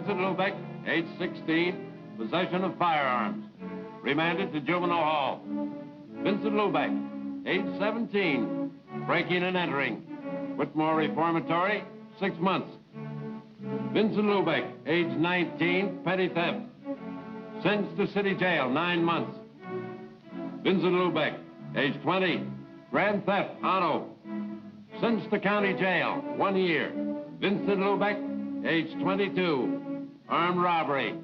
Vincent Lubeck, age 16, possession of firearms. Remanded to juvenile hall. Vincent Lubeck, age 17, breaking and entering. Whitmore Reformatory, 6 months. Vincent Lubeck, age 19, petty theft. Sentenced to city jail, 9 months. Vincent Lubeck, age 20, grand theft, auto. Sentenced to county jail, 1 year. Vincent Lubeck, age 22, armed robbery.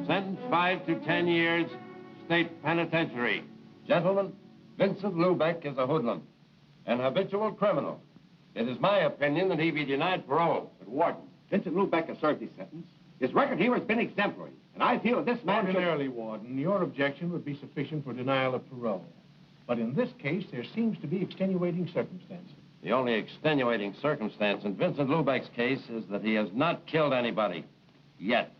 Sentenced 5 to 10 years, state penitentiary. Gentlemen, Vincent Lubeck is a hoodlum, an habitual criminal. It is my opinion that he be denied parole. But, Warden, Vincent Lubeck has served his sentence. His record here has been exemplary, and I feel that this man Ordinarily, Warden, your objection would be sufficient for denial of parole. But in this case, there seems to be extenuating circumstances. The only extenuating circumstance in Vincent Lubeck's case is that he has not killed anybody. Yet.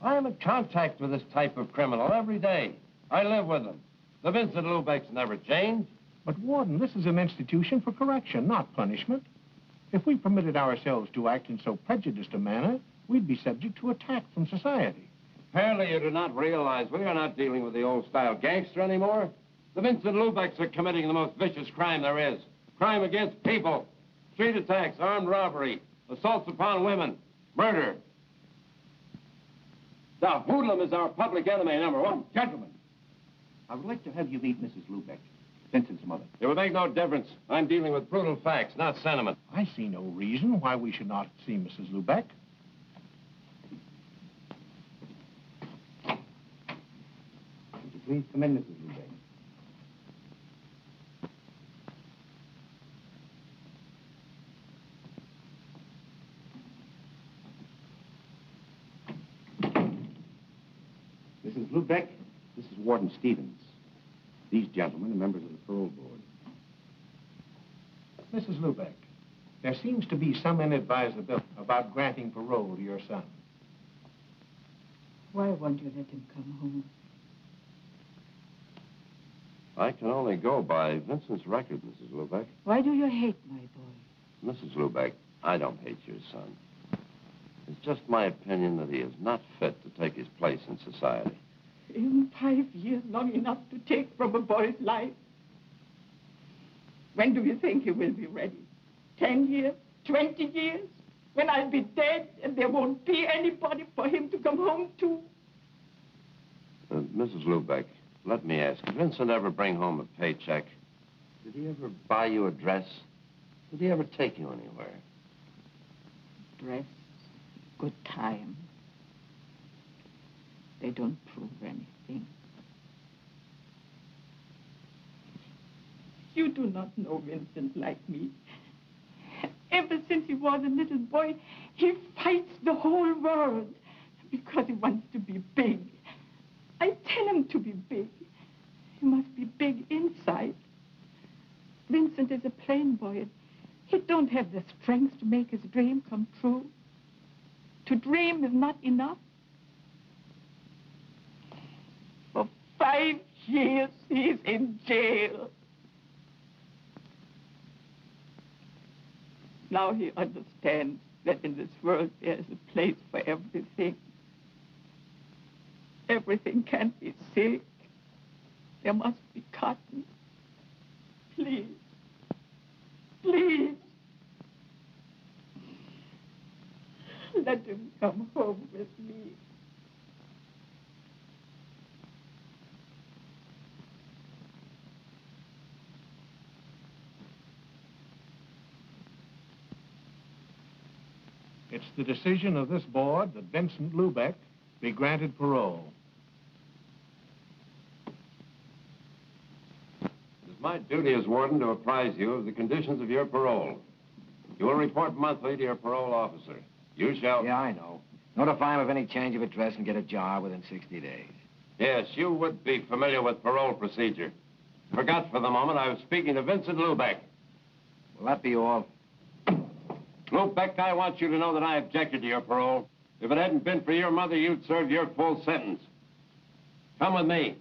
I am in contact with this type of criminal every day. I live with them. The Vincent Lubeck's never changed. But, Warden, this is an institution for correction, not punishment. If we permitted ourselves to act in so prejudiced a manner, we'd be subject to attack from society. Apparently you do not realize we are not dealing with the old-style gangster anymore. The Vincent Lubecks are committing the most vicious crime there is. Crime against people. Street attacks, armed robbery, assaults upon women, murder. Now, Hoodlum is our public enemy #1. Gentlemen, I would like to have you meet Mrs. Lubeck, Vincent's mother. It would make no difference. I'm dealing with brutal facts, not sentiment. I see no reason why we should not see Mrs. Lubeck. Would you please come in, Mrs. Lubeck? Mrs. Lubeck, this is Warden Stevens. These gentlemen are members of the parole board. Mrs. Lubeck, there seems to be some inadvisability about granting parole to your son. Why won't you let him come home? I can only go by Vincent's record, Mrs. Lubeck. Why do you hate my boy? Mrs. Lubeck, I don't hate your son. It's just my opinion that he is not fit to take his place in society. In 5 years, long enough to take from a boy's life. When do you think he will be ready? 10 years? 20 years? When I'll be dead and there won't be anybody for him to come home to? Mrs. Lubeck, let me ask, did Vincent ever bring home a paycheck? Did he ever buy you a dress? Did he ever take you anywhere? Dress, good time. They don't prove anything. You do not know Vincent like me. Ever since he was a little boy, he fights the whole world because he wants to be big. I tell him to be big. He must be big inside. Vincent is a plain boy. He don't have the strength to make his dream come true. To dream is not enough. For 5 years, he's in jail. Now he understands that in this world there is a place for everything. Everything can't be silk. There must be cotton. Please, please, let him come home with me. It's the decision of this board that Vincent Lubeck be granted parole. It is my duty as warden to apprise you of the conditions of your parole. You will report monthly to your parole officer. You shall... Yeah, I know. Notify him of any change of address and get a jar within 60 days. Yes, you would be familiar with parole procedure. Forgot for the moment I was speaking to Vincent Lubeck. Will that be all? Lubeck, I want you to know that I objected to your parole. If it hadn't been for your mother, you'd serve your full sentence. Come with me.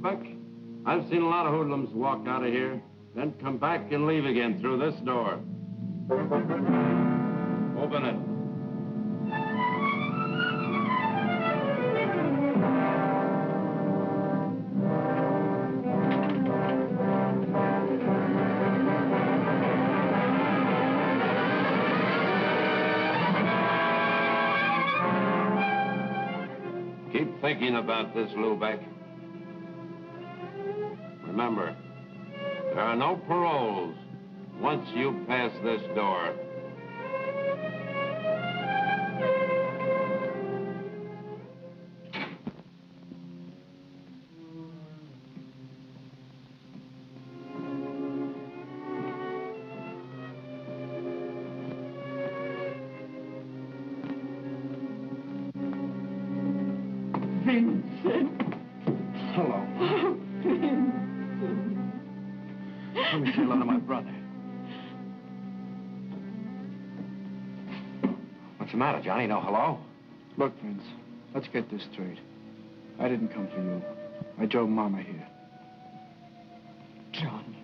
Lubeck. I've seen a lot of hoodlums walk out of here, then come back and leave again through this door. Open it. Keep thinking about this, Lubeck. Remember, there are no paroles once you pass this door. Vincent. Hello. Oh, Vincent. Let me say hello to my brother. What's the matter, Johnny? No hello? Look, Vince, let's get this straight. I didn't come for you. I drove Mama here. Johnny.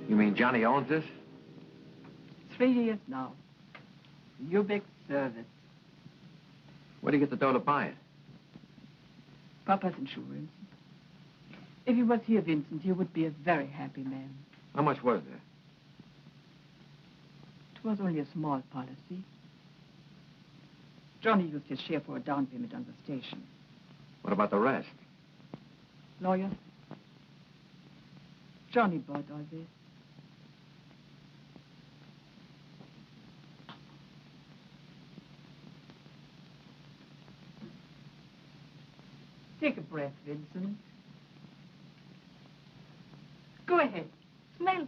You mean Johnny owns this? 3 years now. Lubeck service. Where do you get the dough to buy it? Papa's insurance. If he was here, Vincent, you would be a very happy man. How much was there? It was only a small policy. Johnny used his share for a down payment on the station. What about the rest? Lawyer? Johnny bought all this. Take a breath, Vincent. Go ahead. Smell.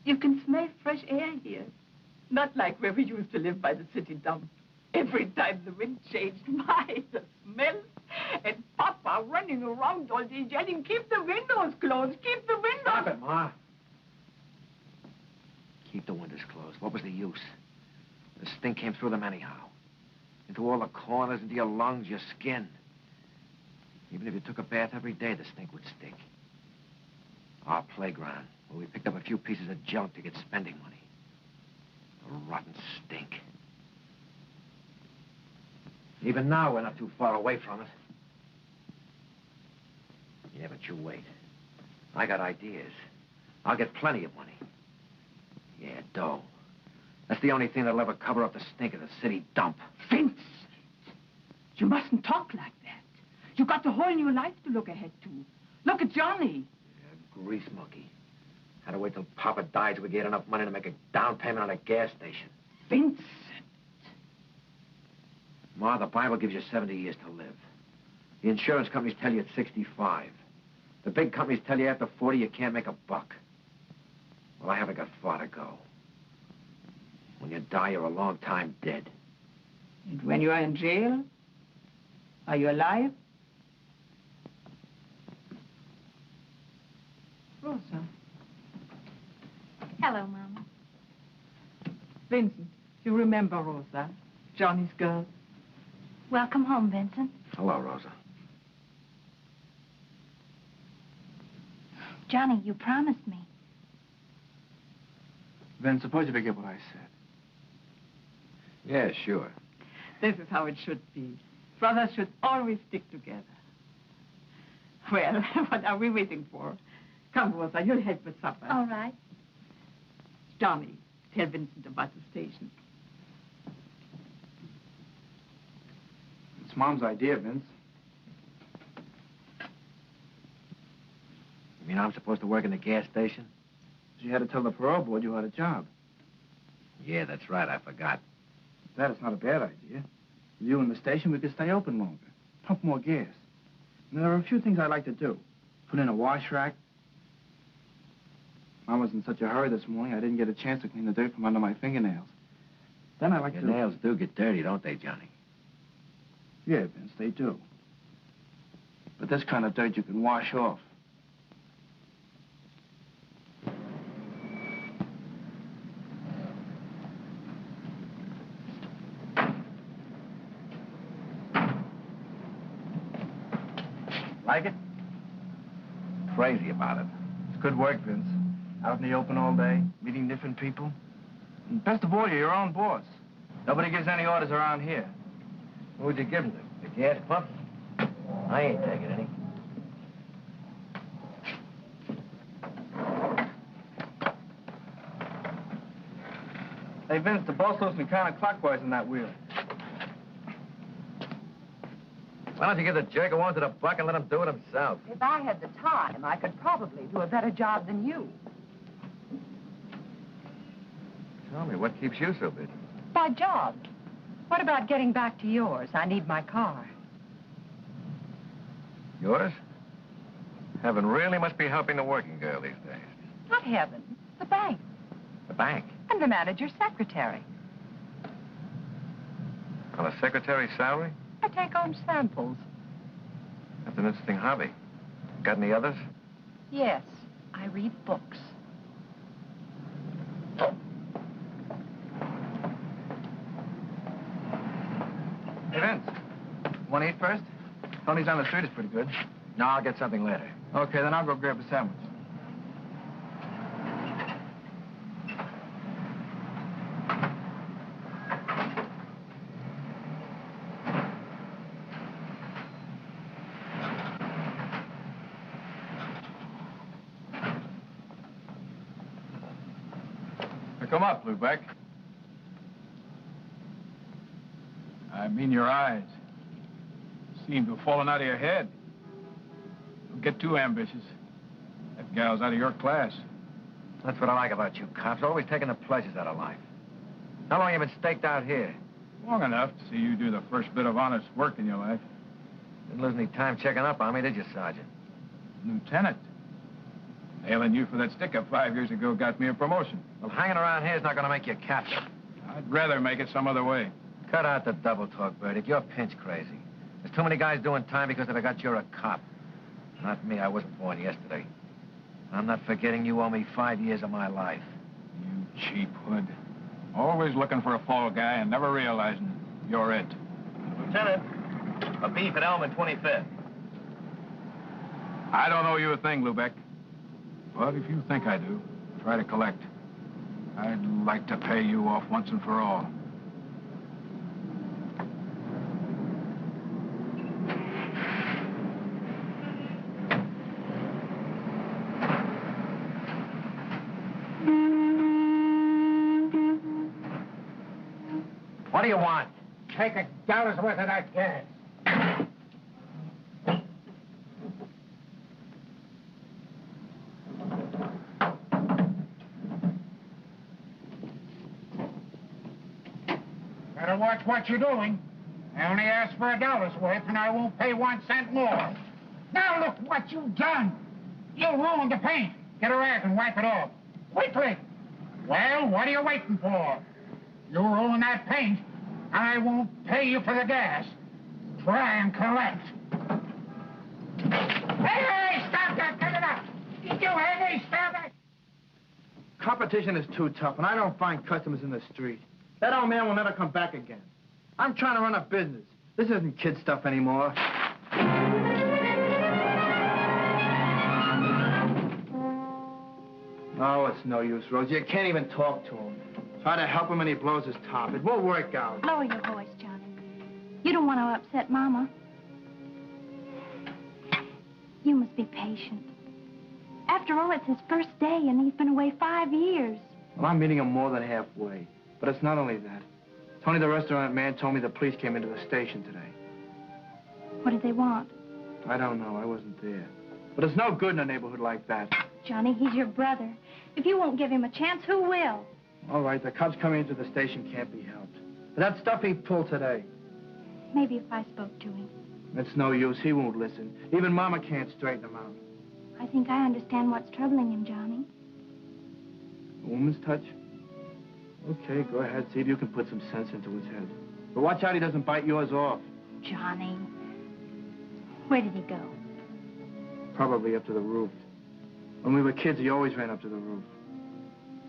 You can smell fresh air here. Not like where we used to live by the city dump. Every time the wind changed, my, the smell. And Papa running around all day yelling, keep the windows closed, keep the windows... Stop it, Ma. Keep the windows closed. What was the use? The stink came through them anyhow. Into all the corners, into your lungs, your skin. Even if you took a bath every day, the stink would stick. Our playground, where we picked up a few pieces of junk to get spending money. A rotten stink. Even now, we're not too far away from it. Yeah, but you wait. I got ideas. I'll get plenty of money. Yeah, dough. That's the only thing that'll ever cover up the stink of the city dump. Vince! You mustn't talk like that. You got a whole new life to look ahead to. Look at Johnny. Yeah, grease monkey. Had to wait till Papa died till we get enough money to make a down payment on a gas station. Vincent. Ma, the Bible gives you 70 years to live. The insurance companies tell you it's 65. The big companies tell you after 40 you can't make a buck. Well, I haven't got far to go. When you die, you're a long time dead. And when you are in jail, are you alive? Rosa. Hello, Mama. Vincent, you remember Rosa, Johnny's girl? Welcome home, Vincent. Hello, Rosa. Johnny, you promised me. Vince, suppose you forget what I said. Yeah, sure. This is how it should be. Brothers should always stick together. Well, what are we waiting for? Come, Rosa, you'll help with supper. All right. Johnny, tell Vincent about the station. It's Mom's idea, Vince. You mean I'm supposed to work in the gas station? She had to tell the parole board you had a job. Yeah, that's right. I forgot. That is not a bad idea. With you in the station, we could stay open longer. Pump more gas. And there are a few things I'd like to do. Put in a wash rack. Mom was in such a hurry this morning, I didn't get a chance to clean the dirt from under my fingernails. Then I'd like Your to... nails do get dirty, don't they, Johnny? Yeah, Vince, they do. But this kind of dirt you can wash off. Like it? Crazy about it. It's good work, Vince. Out in the open all day, meeting different people. And best of all, you're your own boss. Nobody gives any orders around here. Who'd you give them to? The gas pump? I ain't taking any. Hey, Vince, the boss looks me counterclockwise in that wheel. Why don't you give the jerk a one to the buck and let him do it himself? If I had the time, I could probably do a better job than you. Tell me, what keeps you so busy? My job. What about getting back to yours? I need my car. Yours? Heaven really must be helping the working girl these days. Not heaven. The bank. The bank? And the manager's secretary. On a secretary's salary? I take home samples. That's an interesting hobby. Got any others? Yes, I read books. Hey, Vince, want to eat first? Tony's on the street is pretty good. No, I'll get something later. Okay, then I'll go grab a sandwich. Come up, Lubeck. I mean your eyes. Seem to have fallen out of your head. Don't get too ambitious. That gal's out of your class. That's what I like about you cops. Always taking the pleasures out of life. How long you been staked out here? Long enough to see you do the first bit of honest work in your life. Didn't lose any time checking up on me, did you, Sergeant? Lieutenant. Nailing you for that stick-up 5 years ago got me a promotion. Well, hanging around here is not going to make you a captain. I'd rather make it some other way. Cut out the double talk, Bertie. You're pinch crazy. There's too many guys doing time because they got you're a cop. Not me. I wasn't born yesterday. I'm not forgetting you owe me 5 years of my life. You cheap hood. Always looking for a fall guy and never realizing you're it. Lieutenant, a beef at Elm and 25th. I don't owe you a thing, Lubeck. But if you think I do, try to collect. I'd like to pay you off once and for all. What do you want? Take $1 worth of that gas. Better watch what you're doing. I only asked for $1 worth, and I won't pay 1 cent more. Now look what you've done. You ruined the paint. Get a rag and wipe it off. Quickly. Well, what are you waiting for? You ruin that paint, I won't pay you for the gas. Try and collect. Hey, stop that! Cut it up! You hear me? Stop it! Competition is too tough, and I don't find customers in the street. That old man will never come back again. I'm trying to run a business. This isn't kid stuff anymore. Oh, it's no use, Rosa. You can't even talk to him. Try to help him and he blows his top. It won't work out. Lower your voice, Johnny. You don't want to upset Mama. You must be patient. After all, it's his first day, and he's been away 5 years. Well, I'm meeting him more than halfway. But it's not only that. Tony, the restaurant man, told me the police came into the station today. What did they want? I don't know. I wasn't there. But it's no good in a neighborhood like that. Johnny, he's your brother. If you won't give him a chance, who will? All right, the cops coming into the station can't be helped. But that stuff he pulled today, Maybe if I spoke to him. it's no use. He won't listen. Even Mama can't straighten him out. I think I understand what's troubling him, Johnny. A woman's touch? Okay, go ahead. See if you can put some sense into his head. But watch out he doesn't bite yours off. Johnny. Where did he go? Probably up to the roof. When we were kids, he always ran up to the roof.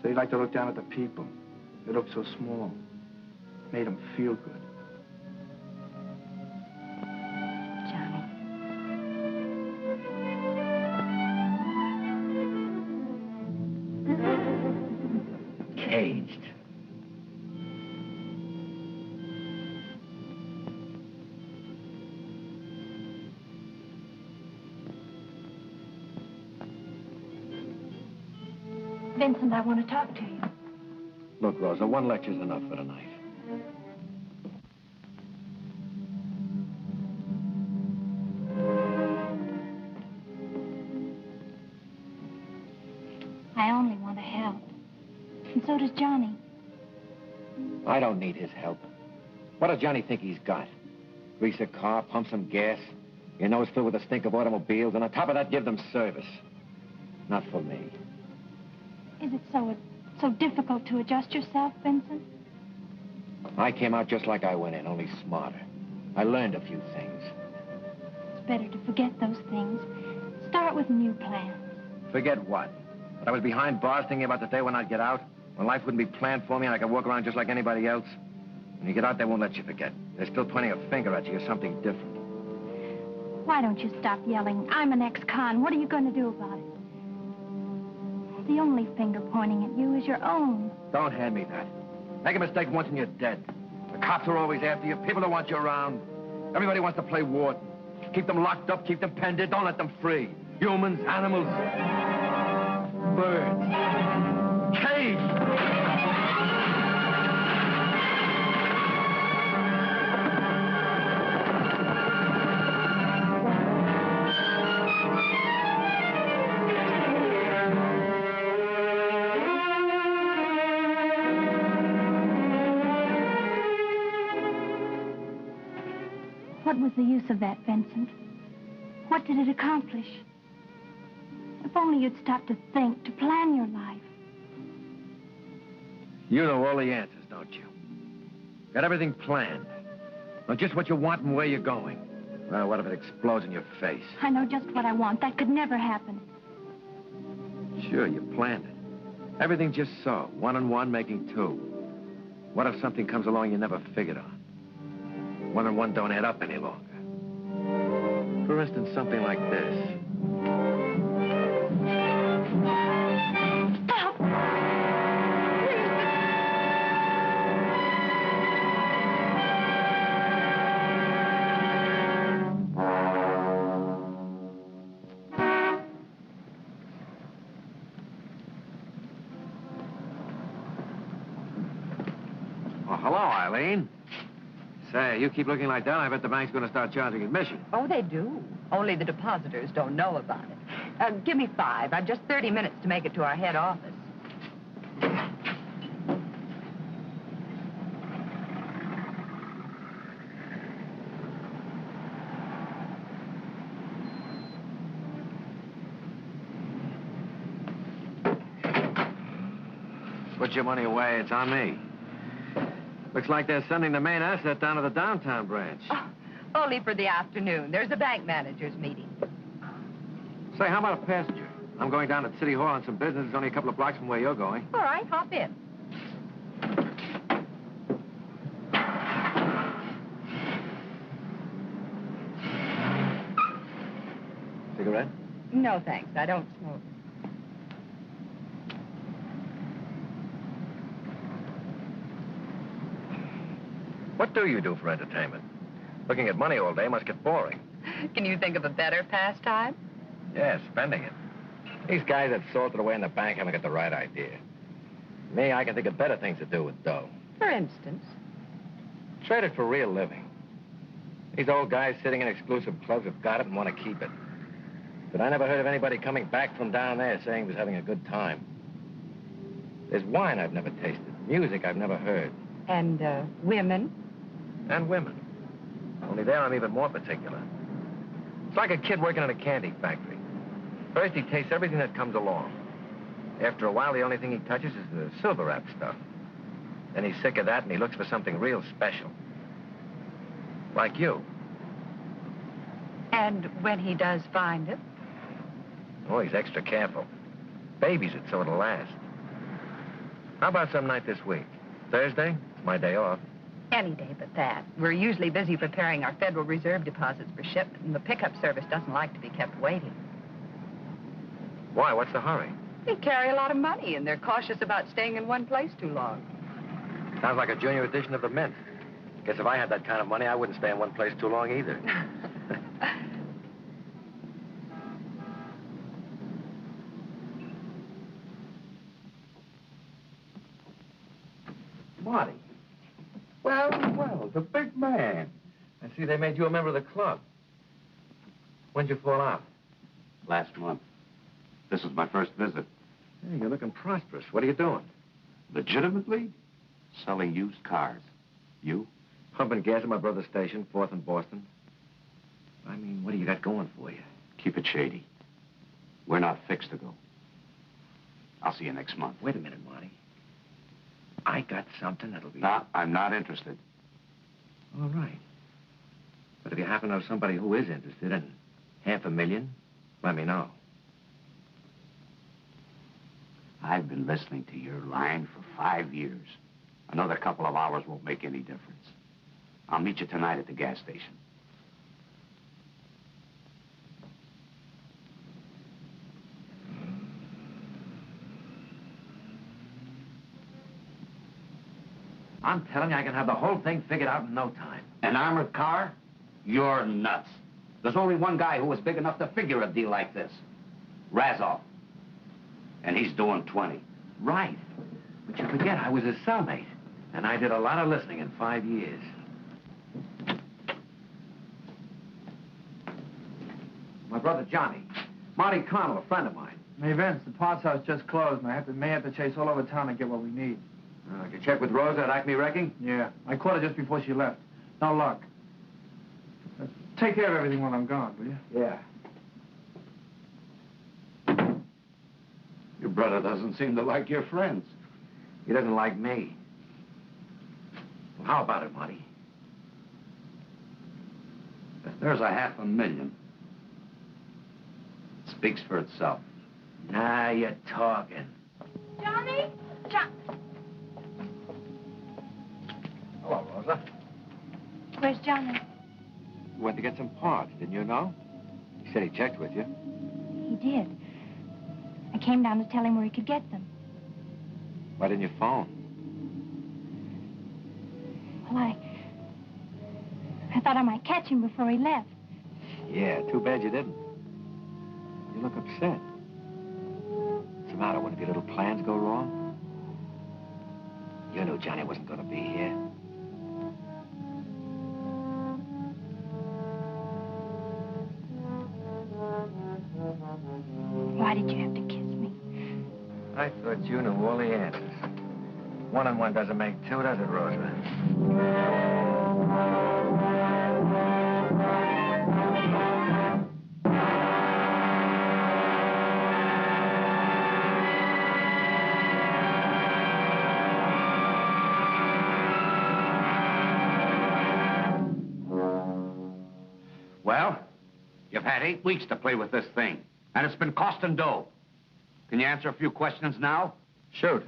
So he liked to look down at the people. They looked so small. Made him feel good. Johnny. Vincent, I want to talk to you. Look, Rosa, one lecture's enough for tonight. I only want to help. And so does Johnny. I don't need his help. What does Johnny think he's got? Grease a car, pump some gas, your nose filled with the stink of automobiles, and on top of that, give them service. Not for me. Is it so difficult to adjust yourself, Vincent? I came out just like I went in, only smarter. I learned a few things. It's better to forget those things. Start with new plans. Forget what? That I was behind bars thinking about the day when I'd get out, when life wouldn't be planned for me and I could walk around just like anybody else. When you get out, they won't let you forget. They're still pointing a finger at you or something different. Why don't you stop yelling? I'm an ex-con. What are you going to do about it? The only finger pointing at you is your own. Don't hand me that. Make a mistake once and you're dead. The cops are always after you. People don't want you around. Everybody wants to play warden. Keep them locked up, keep them penned in. Don't let them free. Humans, animals, birds, caged. What was the use of that, Vincent? What did it accomplish? If only you'd stop to think, to plan your life. You know all the answers, don't you? Got everything planned. Know just what you want and where you're going. Well, what if it explodes in your face? I know just what I want. That could never happen. Sure, you planned it. Everything just so. 1 and 1 making 2. What if something comes along you never figured on? 1 and 1 don't add up any longer. For instance, something like this. Stop! Oh, hello, Eileen. Say, you keep looking like that, I bet the bank's going to start charging admission. Oh, they do. Only the depositors don't know about it. Give me 5. I've just 30 minutes to make it to our head office. Put your money away, it's on me. Looks like they're sending the main asset down to the downtown branch. Oh, only for the afternoon. There's a bank manager's meeting. Say, how about a passenger? I'm going down to City Hall on some business. It's only a couple of blocks from where you're going. All right, hop in. Cigarette? No, thanks. I don't smoke. What do you do for entertainment? Looking at money all day must get boring. Can you think of a better pastime? Yeah, spending it. These guys that salted away in the bank haven't got the right idea. Me, I can think of better things to do with dough. For instance? Trade it for real living. These old guys sitting in exclusive clubs have got it and want to keep it. But I never heard of anybody coming back from down there saying he was having a good time. There's wine I've never tasted, music I've never heard. And, women? And women. Only there I'm even more particular. It's like a kid working in a candy factory. First, he tastes everything that comes along. After a while, the only thing he touches is the silver wrap stuff. Then he's sick of that, and he looks for something real special. Like you. And when he does find it? Oh, he's extra careful. Babies it so it'll last. How about some night this week? Thursday? It's my day off. Any day but that. We're usually busy preparing our Federal Reserve deposits for shipment, and the pickup service doesn't like to be kept waiting. Why? What's the hurry? They carry a lot of money, and they're cautious about staying in one place too long. Sounds like a junior edition of the Mint. Guess if I had that kind of money, I wouldn't stay in one place too long either. Marty. Well, the big man. I see they made you a member of the club. When'd you fall out? Last month. This was my first visit. Hey, you're looking prosperous. What are you doing? Legitimately? Selling used cars. You? Pumping gas at my brother's station, 4th and Boston. I mean, what do you got going for you? Keep it shady. We're not fixed to go. I'll see you next month. Wait a minute, Marty. I got something that'll be... No, I'm not interested. All right. But if you happen to know somebody who is interested in $500,000, let me know. I've been listening to your line for 5 years. Another couple of hours won't make any difference. I'll meet you tonight at the gas station. I'm telling you, I can have the whole thing figured out in no time. An armored car? You're nuts. There's only one guy who was big enough to figure a deal like this. Razov. And he's doing 20. Right. But you forget, I was his cellmate. And I did a lot of listening in 5 years. My brother Johnny. Marty Connell, a friend of mine. Hey, Vince, the parts house just closed, and I may have to chase all over town to get what we need. Did you check with Rosa at Acme Wrecking? Yeah, I caught her just before she left. No luck. Take care of everything while I'm gone, will you? Yeah. Your brother doesn't seem to like your friends. He doesn't like me. Well, how about it, Marty? If there's $500,000, it speaks for itself. Now you're talking. Johnny? Hello, Rosa. Where's Johnny? You went to get some parts, didn't you know? He said he checked with you. He did. I came down to tell him where he could get them. Why didn't you phone? Well, I thought I might catch him before he left. Yeah, too bad you didn't. You look upset. What's the matter? One of your little plans go wrong? You knew Johnny wasn't going to be here. Why did you have to kiss me? I thought you knew all the answers. 1 and 1 doesn't make 2, does it, Rosa? Well, you've had 8 weeks to play with this thing, and it's been costing dough. Can you answer a few questions now? Shoot.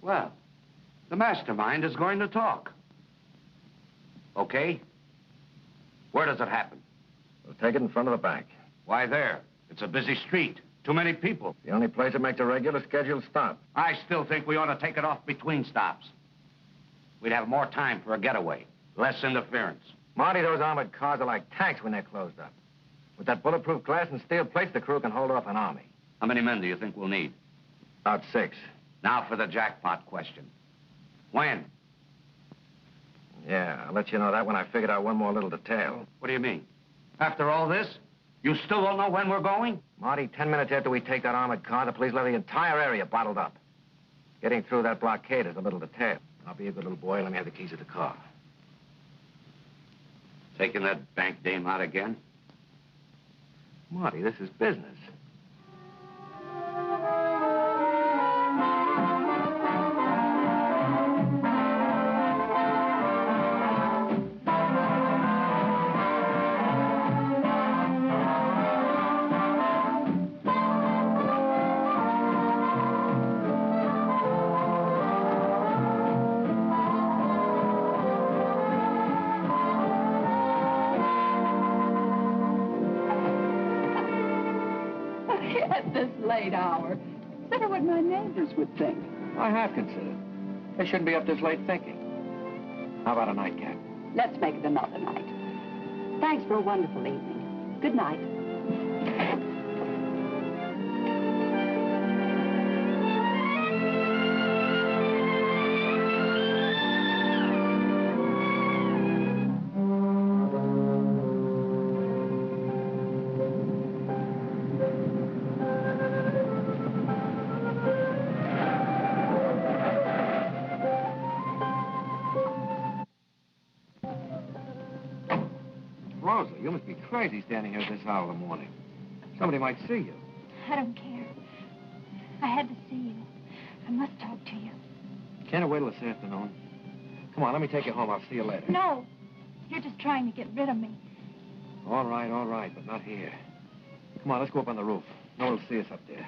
Well, the mastermind is going to talk. Okay? Where does it happen? We'll take it in front of the bank. Why there? It's a busy street. Too many people. The only place that makes a regular scheduled stop. I still think we ought to take it off between stops. We'd have more time for a getaway. Less interference. Marty, those armored cars are like tanks when they're closed up. With that bulletproof glass and steel plates, the crew can hold off an army. How many men do you think we'll need? About 6. Now for the jackpot question. When? Yeah, I'll let you know that when I figured out one more little detail. What do you mean? After all this, you still don't know when we're going? Marty, 10 minutes after we take that armored car, the police will have the entire area bottled up. Getting through that blockade is a little detail. I'll be a good little boy. Let me have the keys of the car. Taking that bank dame out again? Marty, this is business. At this late hour. Consider what my neighbors would think. I have considered. They shouldn't be up this late thinking. How about a nightcap? Let's make it another night. Thanks for a wonderful evening. Good night. must be crazy standing here at this hour of the morning. Somebody might see you. I don't care. I had to see you. I must talk to you. Can't it wait till this afternoon? Come on, let me take you home. I'll see you later. No. You're just trying to get rid of me. All right, but not here. Come on, let's go up on the roof. No one will see us up there.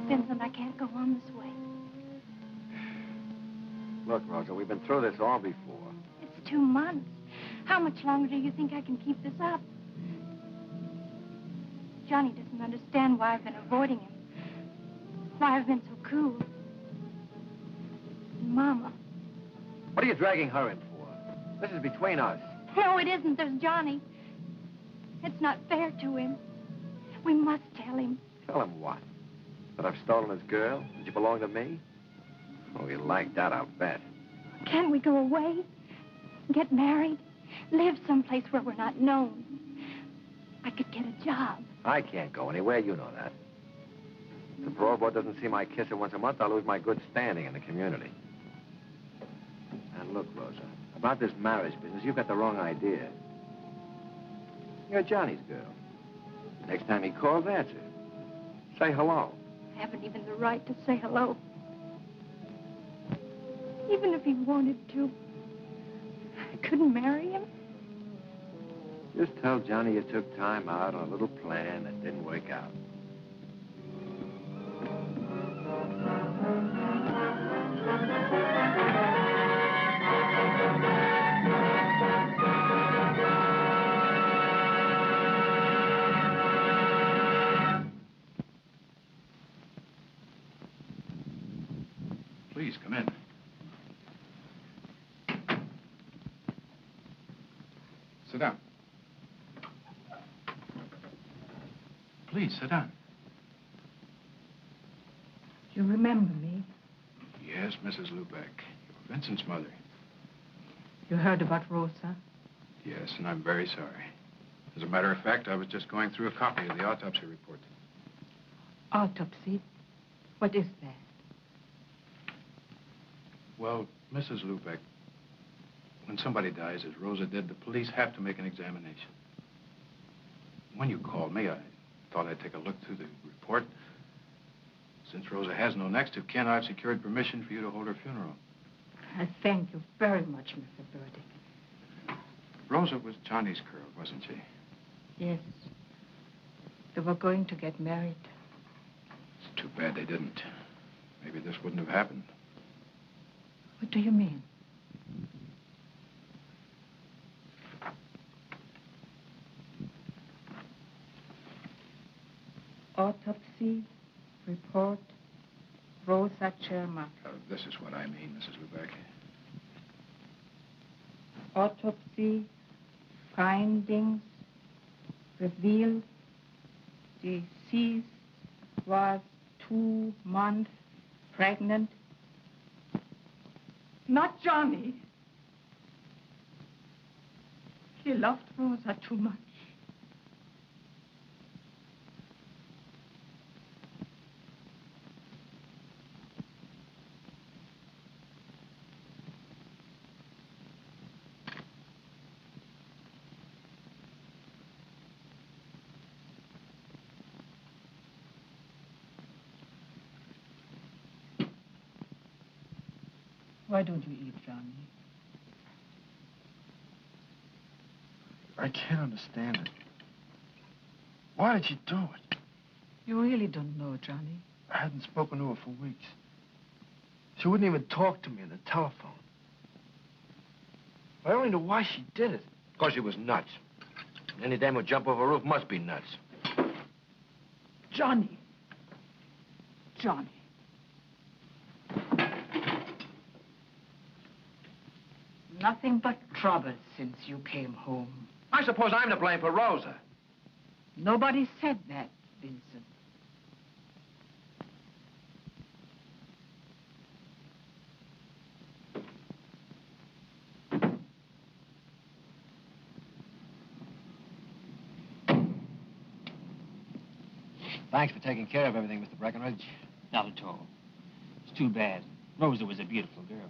Vincent, I can't go on this way. Look, Rosa, we've been through this all before. It's 2 months. How much longer do you think I can keep this up? Johnny doesn't understand why I've been avoiding him. Why I've been so cool. And Mama. What are you dragging her in for? This is between us. No, it isn't. There's Johnny. It's not fair to him. We must tell him. Tell him what? That I've stolen his girl? That you belong to me? Oh, he'll like that, I'll bet. Can't we go away? Get married? Live someplace where we're not known? I could get a job. I can't go anywhere, you know that. If the parole board doesn't see my kisser once a month, I'll lose my good standing in the community. And look, Rosa, about this marriage business, you've got the wrong idea. You're Johnny's girl. Next time he calls, answer. Say hello. I haven't even the right to say hello. Even if he wanted to, I couldn't marry him. Just tell Johnny you took time out on a little plan that didn't work out. Please, come in. Sit down. Please, sit down. You remember me? Yes, Mrs. Lubeck. You're Vincent's mother. You heard about Rosa? Yes, and I'm very sorry. As a matter of fact, I was just going through a copy of the autopsy report. Autopsy? What is that? Well, Mrs. Lubeck, when somebody dies, as Rosa did, the police have to make an examination. When you called me, I thought I'd take a look through the report. Since Rosa has no next of kin, I've secured permission for you to hold her funeral. I thank you very much, Mr. Burdick. Rosa was Johnny's girl, wasn't she? Yes. They were going to get married. It's too bad they didn't. Maybe this wouldn't have happened. What do you mean? Autopsy report, Rosa Cherma. This is what I mean, Mrs. Lubeck. Autopsy findings revealed deceased was 2 months pregnant. Not Johnny. He loved Rosa too much. Why don't you eat, Johnny? I can't understand it. Why did she do it? You really don't know, Johnny. I hadn't spoken to her for weeks. She wouldn't even talk to me on the telephone. I only know why she did it. Because she was nuts. Any dame who jump over a roof must be nuts. Johnny. Johnny. Nothing but trouble since you came home. I suppose I'm to blame for Rosa. Nobody said that, Vincent. Thanks for taking care of everything, Mr. Breckenridge. Not at all. It's too bad. Rosa was a beautiful girl.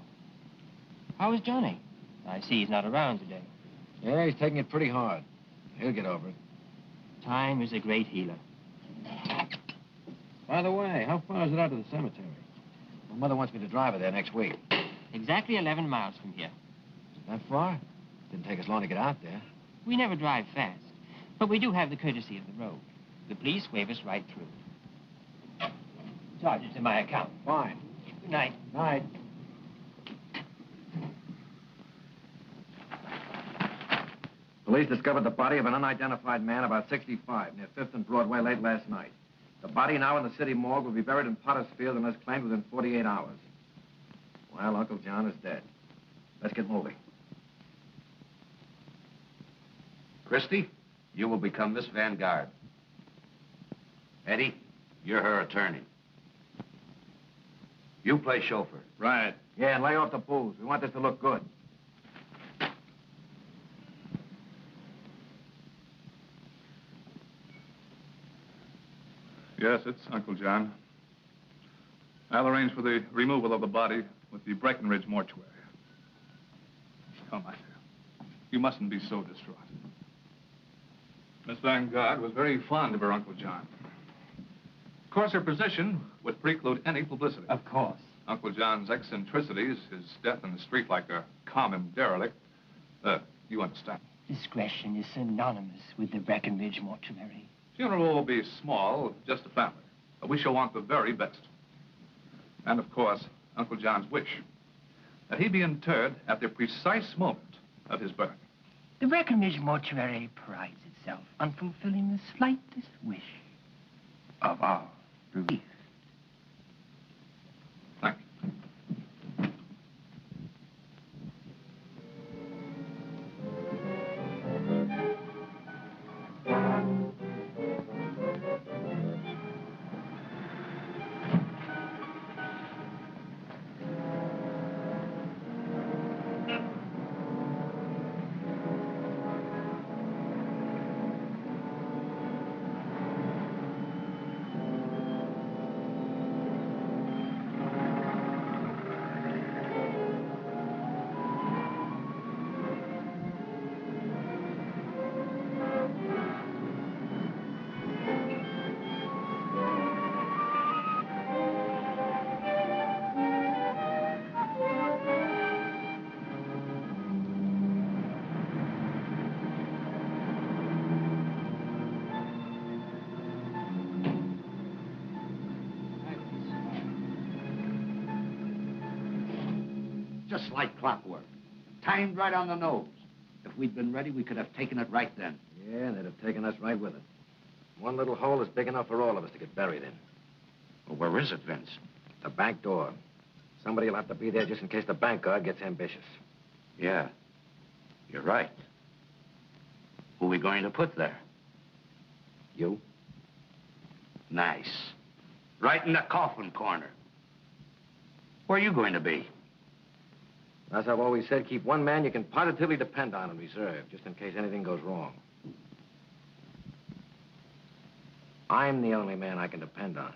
How is Johnny? I see he's not around today. Yeah, he's taking it pretty hard. He'll get over it. Time is a great healer. By the way, how far is it out to the cemetery? My mother wants me to drive her there next week. Exactly 11 miles from here. Is it that far? Didn't take us long to get out there. We never drive fast, but we do have the courtesy of the road. The police wave us right through. Charge it to my account. Fine. Good night. Night. Police discovered the body of an unidentified man about 65 near 5th and Broadway late last night. The body now in the city morgue will be buried in Potter's Field unless claimed within 48 hours. Well, Uncle John is dead. Let's get moving. Christie, you will become Miss Vanguard. Eddie, you're her attorney. You play chauffeur. Right. Yeah, and lay off the booze. We want this to look good. Yes, it's Uncle John. I'll arrange for the removal of the body with the Breckenridge mortuary. Oh, my dear. You mustn't be so distraught. Miss Vanguard was very fond of her Uncle John. Of course, her position would preclude any publicity. Of course. Uncle John's eccentricities, his death in the street like a common derelict, you understand. Discretion is synonymous with the Breckenridge mortuary. Funeral will be small, just a family. But we shall want the very best. And, of course, Uncle John's wish that he be interred at the precise moment of his birth. The Breckenridge mortuary prides itself on fulfilling the slightest wish of our relief. Thank you. Just like clockwork. Timed right on the nose. If we'd been ready, we could have taken it right then. Yeah, and they'd have taken us right with it. One little hole is big enough for all of us to get buried in. Well, where is it, Vince? The back door. Somebody will have to be there just in case the bank guard gets ambitious. Yeah, you're right. Who are we going to put there? You? Nice. Right in the coffin corner. Where are you going to be? As I've always said, keep one man you can positively depend on in reserve, just in case anything goes wrong. I'm the only man I can depend on.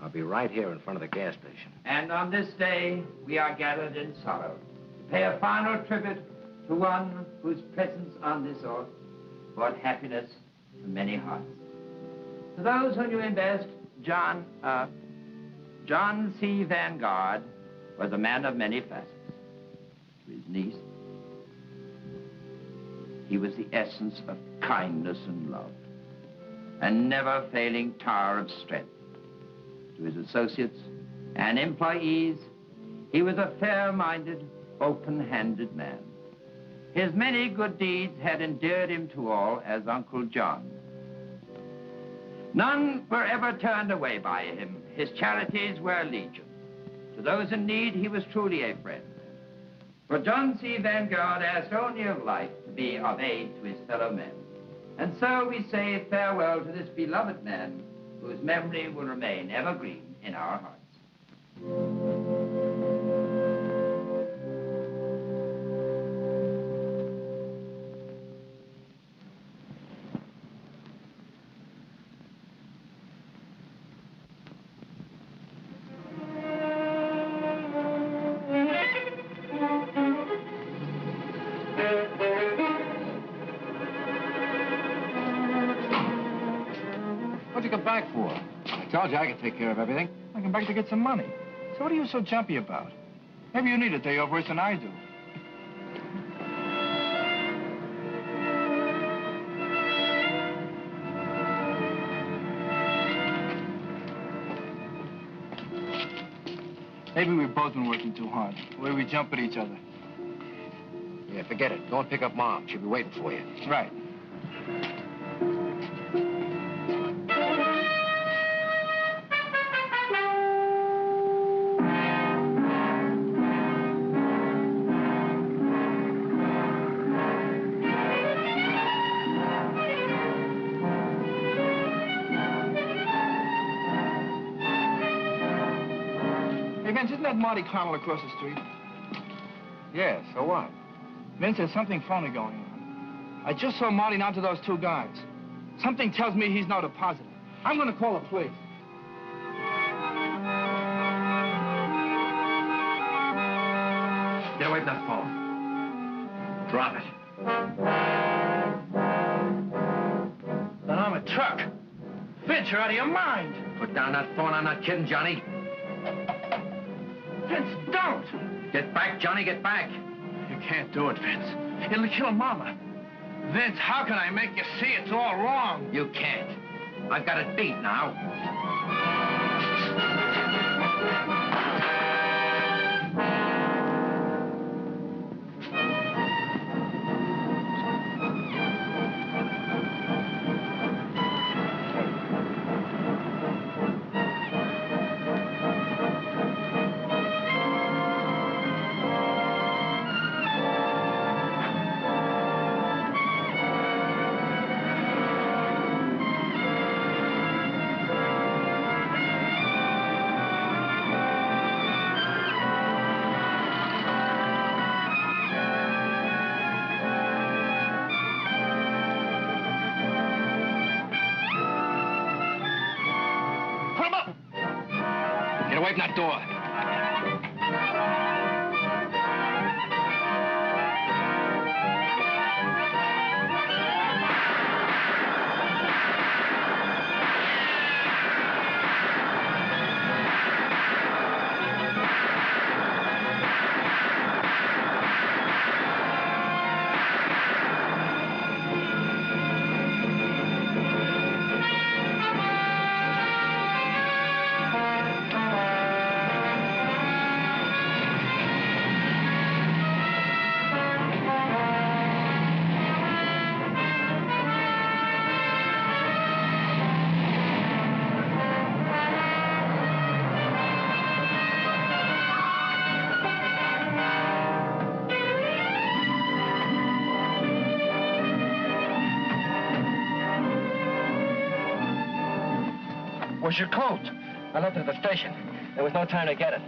I'll be right here in front of the gas station. And on this day, we are gathered in sorrow to pay a final tribute to one whose presence on this earth brought happiness to many hearts. To those who knew him best, John C. Vanguard was a man of many facets. To his niece, he was the essence of kindness and love, a never-failing tower of strength. To his associates and employees, he was a fair-minded, open-handed man. His many good deeds had endeared him to all as Uncle John. None were ever turned away by him. His charities were legion. To those in need, he was truly a friend. For John C. Vanguard asked only of life to be of aid to his fellow men. And so we say farewell to this beloved man, whose memory will remain evergreen in our hearts. it back for? I told you I could take care of everything. I came back to get some money. So what are you so jumpy about? Maybe you need a day off worse than I do. Maybe we've both been working too hard. The way we jump at each other. Yeah, forget it. Go and pick up Mom. She'll be waiting for you. Right. Hey, Vince, isn't that Marty Connell across the street? Yeah, so what? Vince, there's something phony going on. I just saw Marty down to those two guys. Something tells me he's no depositor. I'm gonna call the police. Get away from that phone. Drop it. Then I'm a truck. Vince, you're out of your mind. Put down that phone. I'm not kidding, Johnny. Vince, don't. Get back, Johnny, get back. You can't do it, Vince. It'll kill Mama. Vince, how can I make you see it's all wrong? You can't. I've got it beat now. Away from that door. Where's your coat? I left it at the station. There was no time to get it.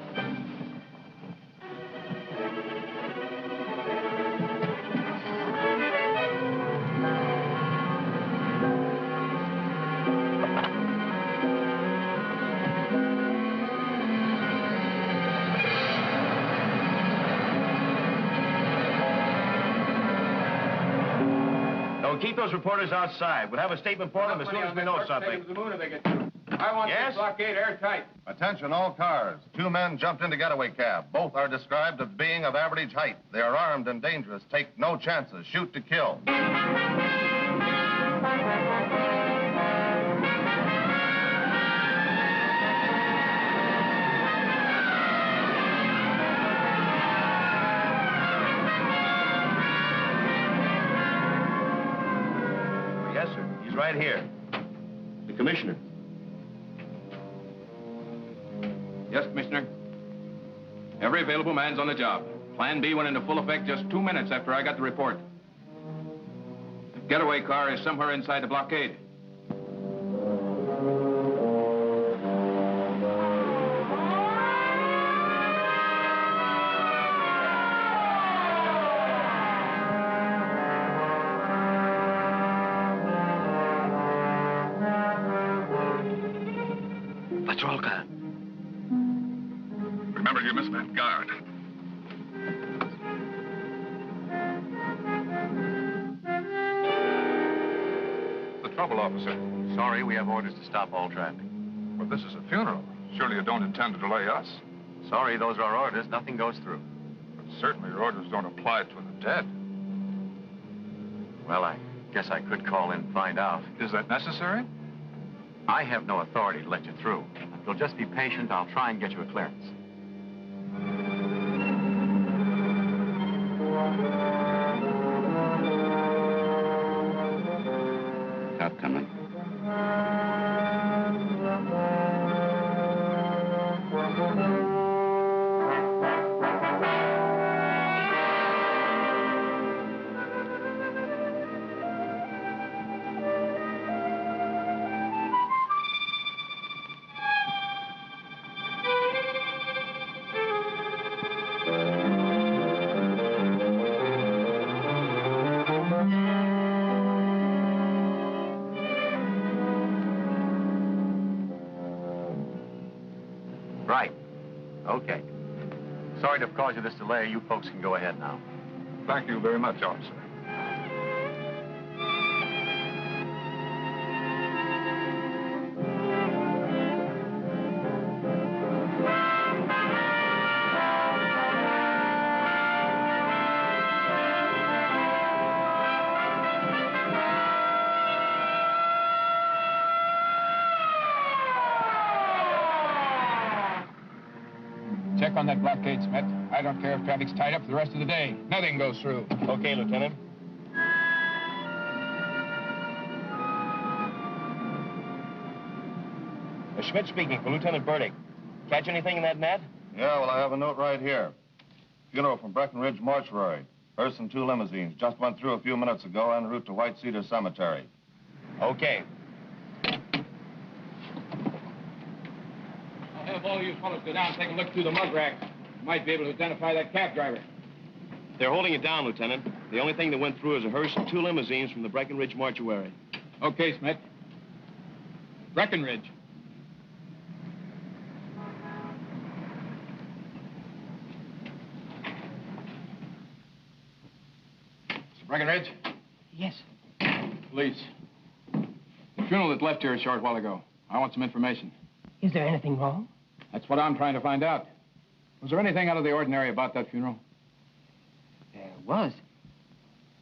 No, keep those reporters outside. We'll have a statement for them as soon as we know something. I want Yes? this blockade airtight. Attention, all cars. 2 men jumped into getaway cab. Both are described as being of average height. They are armed and dangerous. Take no chances. Shoot to kill. Yes, sir. He's right here. The commissioner. Yes, Commissioner. Every available man's on the job. Plan B went into full effect just 2 minutes after I got the report. The getaway car is somewhere inside the blockade. Patrol car. Remember, you missed that guard. The trouble, officer. Sorry, we have orders to stop all traffic. But this is a funeral. Surely you don't intend to delay us. Sorry, those are our orders. Nothing goes through. But certainly your orders don't apply to the dead. Well, I guess I could call in and find out. Is that necessary? I have no authority to let you through. If you'll just be patient, I'll try and get you a clearance. Cop coming. Right. Okay. Sorry to have caused you this delay. You folks can go ahead now. Thank you very much, officer. Check on that blockade, Smith. I don't care if traffic's tied up for the rest of the day. Nothing goes through. Okay, Lieutenant. Schmidt speaking for Lieutenant Burdick. Catch anything in that net? Yeah, well, I have a note right here. Funeral from Breckenridge Mortuary. Hearse and 2 limousines. Just went through a few minutes ago en route to White Cedar Cemetery. Okay. I'll have all you fellows go down and take a look through the mug rack. You might be able to identify that cab driver. They're holding it down, Lieutenant. The only thing that went through is a hearse and 2 limousines from the Breckenridge Mortuary. Okay, Smith. Breckenridge. Mr. Breckenridge? Yes. Police. The funeral that left here a short while ago. I want some information. Is there anything wrong? That's what I'm trying to find out. Was there anything out of the ordinary about that funeral? There was.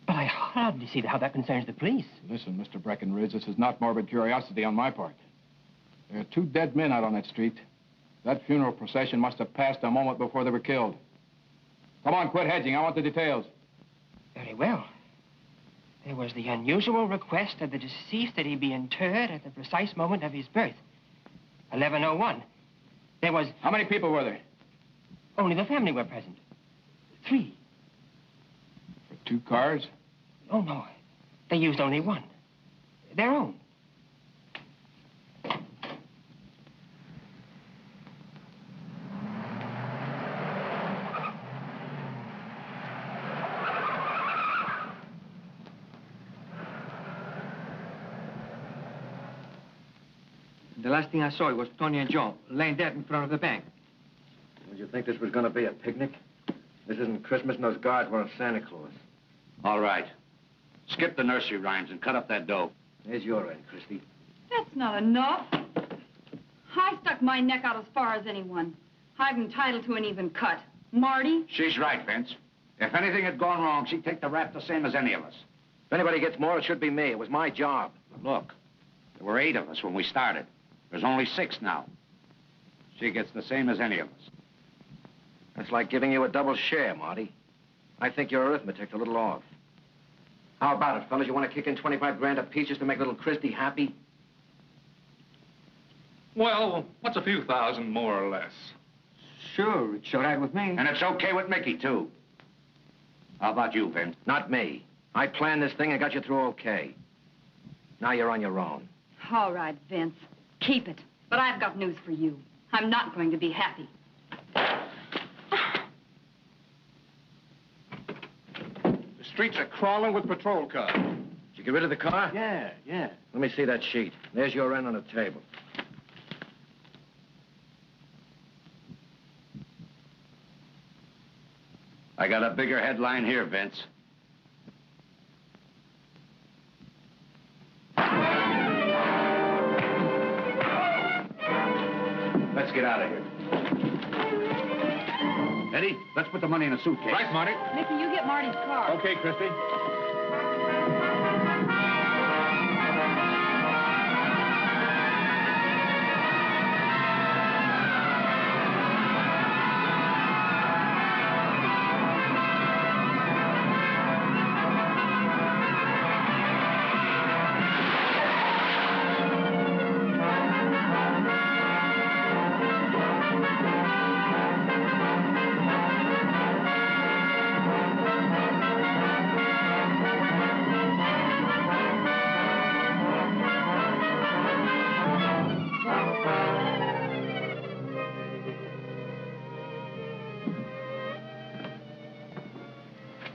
But I hardly see how that concerns the police. Listen, Mr. Breckenridge, this is not morbid curiosity on my part. There are 2 dead men out on that street. That funeral procession must have passed a moment before they were killed. Come on, quit hedging. I want the details. Very well. There was the unusual request of the deceased that he be interred at the precise moment of his birth. 11:01. There was... How many people were there? Only the family were present. 3. For 2 cars? Oh, no. They used only 1. Their own. The last thing I saw was Tony and Joe laying dead in front of the bank. Did you think this was going to be a picnic? This isn't Christmas and those guards weren't Santa Claus. All right. Skip the nursery rhymes and cut up that dough. There's your end, Christy. That's not enough. I stuck my neck out as far as anyone. I'm entitled to an even cut. Marty? She's right, Vince. If anything had gone wrong, she'd take the rap the same as any of us. If anybody gets more, it should be me. It was my job. Look, there were 8 of us when we started. There's only 6 now. She gets the same as any of us. That's like giving you a double share, Marty. I think your arithmetic's a little off. How about it, fellas? You want to kick in 25 grand apiece just to make little Christy happy? Well, what's a few thousand more or less? Sure, it's all right with me. And it's okay with Mickey, too. How about you, Vince? Not me. I planned this thing and got you through okay. Now you're on your own. All right, Vince. Keep it. But I've got news for you. I'm not going to be happy. The streets are crawling with patrol cars. Did you get rid of the car? Yeah. Let me see that sheet. There's your end on the table. I got a bigger headline here, Vince. Let's get out of here. Eddie, let's put the money in a suitcase. Right, Marty. Mickey, you get Marty's car. Okay, Christy.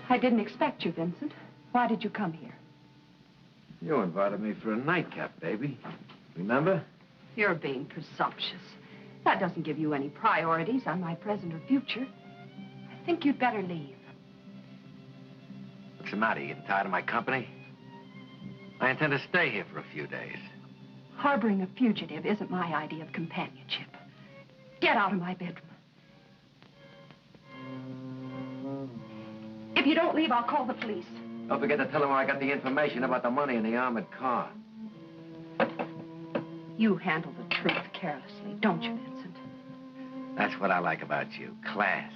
I didn't expect you, Vincent. Why did you come here? You invited me for a nightcap, baby. Remember? You're being presumptuous. That doesn't give you any priorities on my present or future. I think you'd better leave. What's the matter? You getting tired of my company? I intend to stay here for a few days. Harboring a fugitive isn't my idea of companionship. Get out of my bedroom. If you don't leave, I'll call the police. Don't forget to tell them where I got the information about the money in the armored car. You handle the truth carelessly, don't you, Vincent? That's what I like about you, class.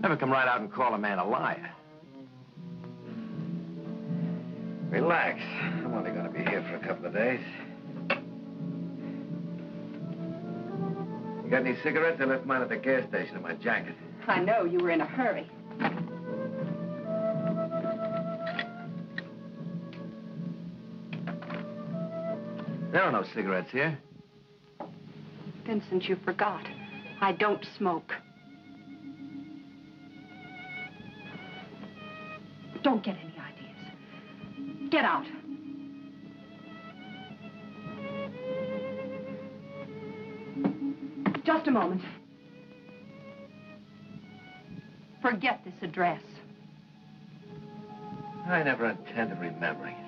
Never come right out and call a man a liar. Relax. I'm only going to be here for a couple of days. You got any cigarettes? I left mine at the gas station in my jacket. I know you were in a hurry. There are no cigarettes here. Vincent, you forgot. I don't smoke. Don't get any ideas. Get out. Just a moment. Forget this address. I never intended remembering it.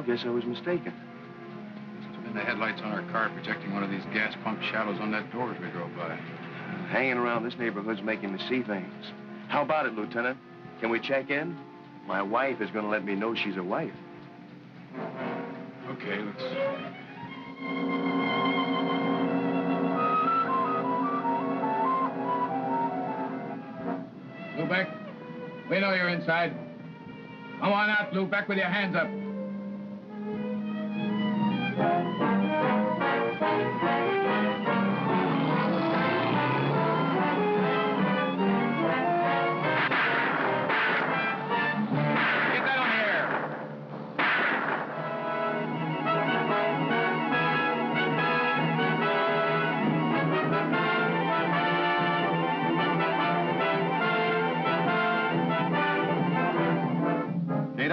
Guess I was mistaken. Must have been the headlights on our car projecting one of these gas pump shadows on that door as we drove by. Hanging around this neighborhood's making me see things. How about it, Lieutenant? Can we check in? My wife is going to let me know she's a wife. Okay, let's... Lubeck, we know you're inside. Come on out, Lubeck, with your hands up.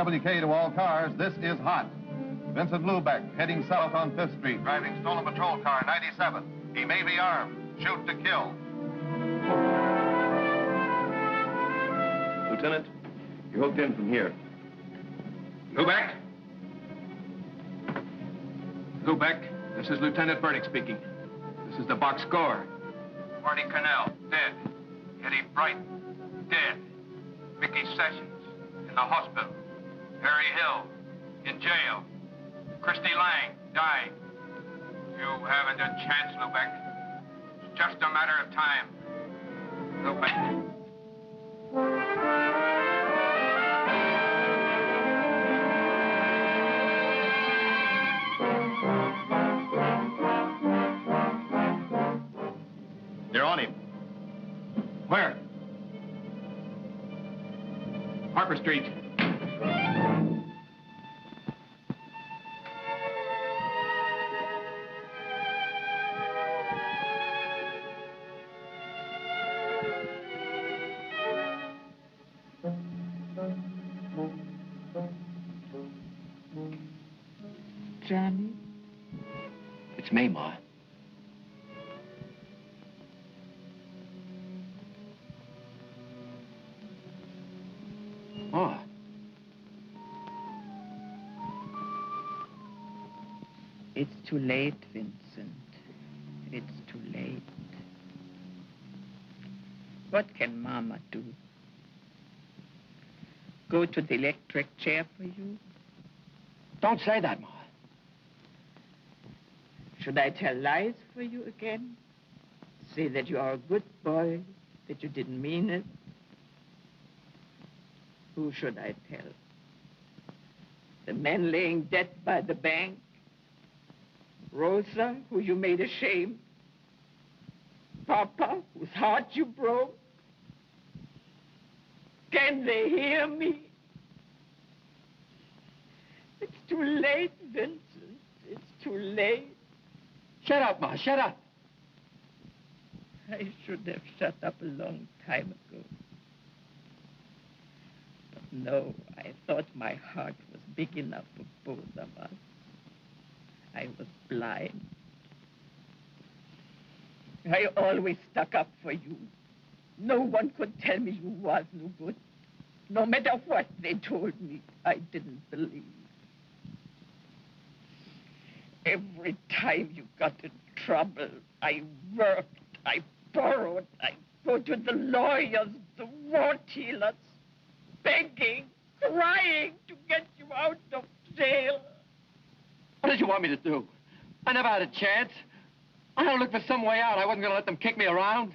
WK to all cars, this is hot. Vincent Lubeck, heading south on 5th Street, driving stolen patrol car 97. He may be armed. Shoot to kill. Lieutenant, you're hooked in from here. Lubeck? Lubeck, this is Lieutenant Burdick speaking. This is the box score. Marty Cornell, dead. Eddie Brighton, dead. Mickey Sessions, in the hospital. Harry Hill, in jail. Christy Lang, dying. You haven't a chance, Lubeck. It's just a matter of time. Lubeck. They're on him. Where? Harper Street. Johnny? It's me, Ma. Ma. It's too late, Vincent. It's too late. What can Mama do? Go to the electric chair for you? Don't say that, Ma. Should I tell lies for you again? Say that you are a good boy, that you didn't mean it? Who should I tell? The man laying dead by the bank? Rosa, who you made ashamed? Papa, whose heart you broke? Can they hear me? It's too late, Vincent. It's too late. Shut up, Ma. Shut up. I should have shut up a long time ago. But no, I thought my heart was big enough for both of us. I was blind. I always stuck up for you. No one could tell me you was no good. No matter what they told me, I didn't believe. Every time you got in trouble, I worked, I borrowed, I go to the lawyers, the war dealers, begging, crying to get you out of jail. What did you want me to do? I never had a chance. I had to look for some way out. I wasn't going to let them kick me around.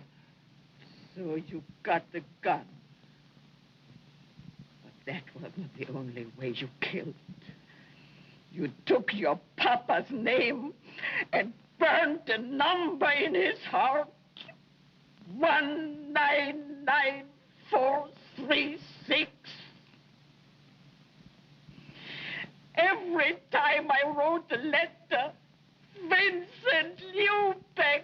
So you got the gun. But that wasn't the only way you killed. You took your papa's name and burned a number in his heart. 199436. Every time I wrote a letter, Vincent Lubeck,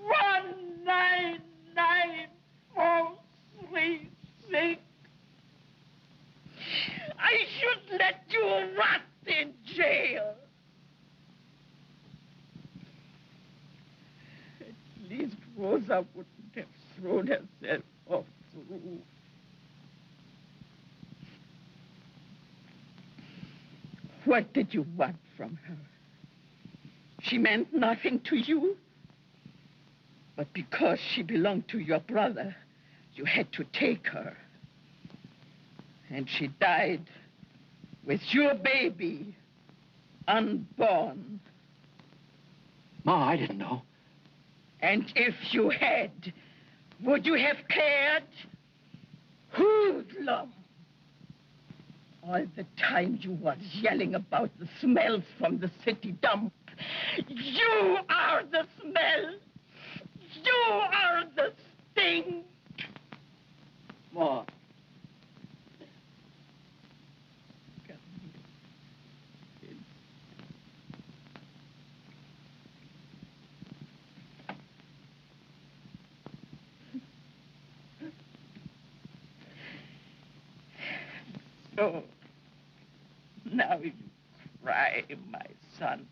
199436. I should let you rot in jail. At least Rosa wouldn't have thrown herself off the roof. What did you want from her? She meant nothing to you. But because she belonged to your brother, you had to take her. And she died with your baby, unborn. Ma, I didn't know. And if you had, would you have cared? Hoodlum! All the time you was yelling about the smells from the city dump. You are the smell. You are the stink. Ma. So, now you cry, my son,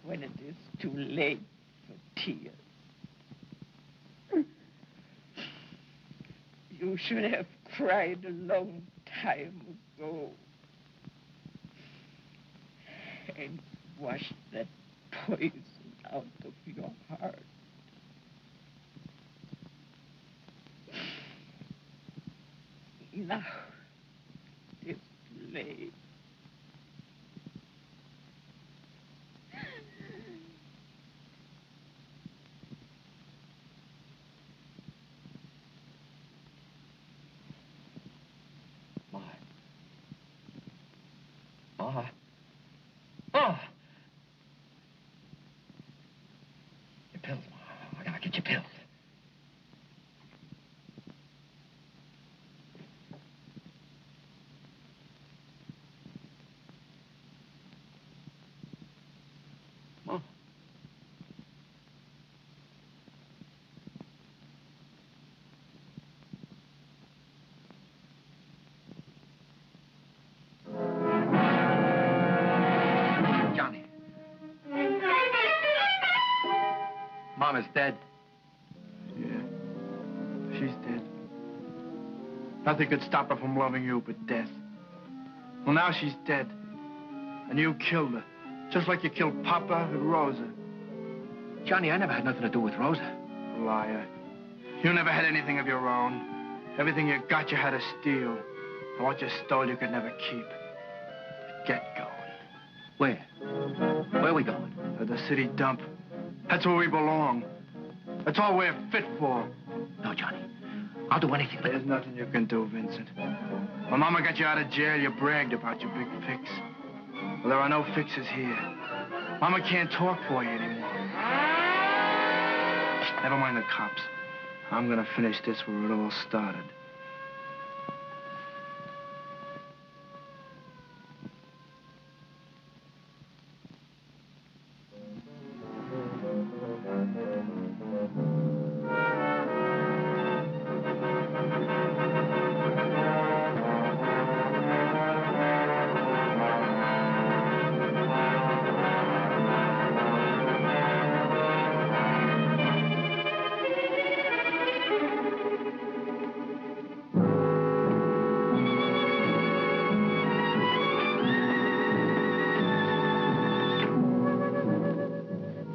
when it is too late for tears. You should have cried a long time ago and washed that poison out of your heart. Now, it's too late. Ma. Ma! Your pills, Ma. I gotta get your pills. Mama's dead. Yeah. She's dead. Nothing could stop her from loving you but death. Well, now she's dead. And you killed her. Just like you killed Papa and Rosa. Johnny, I never had nothing to do with Rosa. Liar. You never had anything of your own. Everything you got, you had to steal. And what you stole, you could never keep. Get going. Where? Where are we going? To the city dump. That's where we belong. That's all we're fit for. No, Johnny. I'll do anything. There's nothing you can do, Vincent. When Mama got you out of jail, you bragged about your big fix. Well, there are no fixes here. Mama can't talk for you anymore. Never mind the cops. I'm gonna finish this where it all started.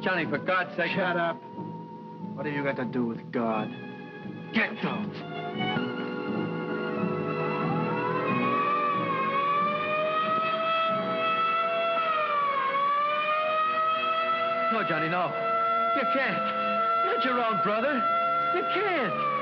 Johnny, for God's sake... Shut up. What have you got to do with God? Get those. No, Johnny, no. You can't. Not your own brother. You can't.